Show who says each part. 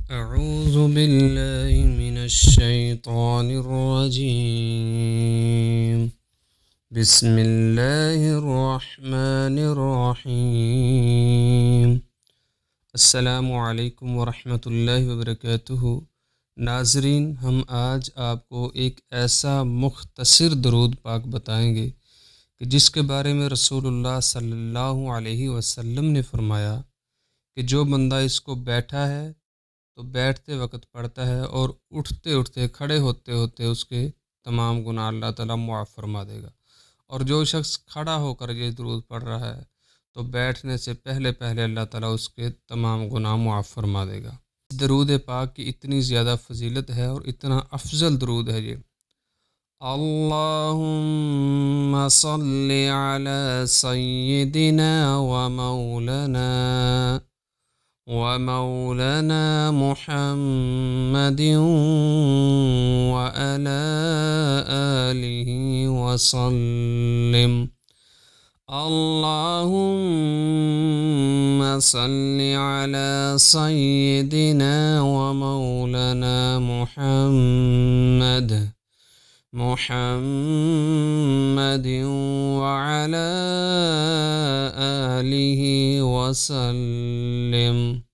Speaker 1: أعوذ بالله من الشيطان الرجيم. بسم الله الرحمن الرحيم. السلام علیکم ورحمۃ اللہ وبرکاتہ۔ ناظرین، ہم آج آپ کو ایک ایسا مختصر درود پاک بتائیں گے کہ جس کے بارے میں رسول اللہ صلی اللہ علیہ وسلم نے فرمایا کہ جو بندہ اس کو بیٹھا ہے تو بیٹھتے وقت پڑھتا ہے اور اٹھتے اٹھتے کھڑے ہوتے ہوتے اس کے تمام گناہ اللہ تعالیٰ معاف فرما دے گا، اور جو شخص کھڑا ہو کر یہ درود پڑھ رہا ہے تو بیٹھنے سے پہلے پہلے اللہ تعالیٰ اس کے تمام گناہ معاف فرما دے گا۔ درود پاک کی اتنی زیادہ فضیلت ہے اور اتنا افضل درود ہے یہ۔ اللہم صلی علی سیدنا ومولانا محمد وعلى آلہ وسلم۔ اللہم صلی علی سیدنا ومولانا محمد وعلى آلہ وسلم۔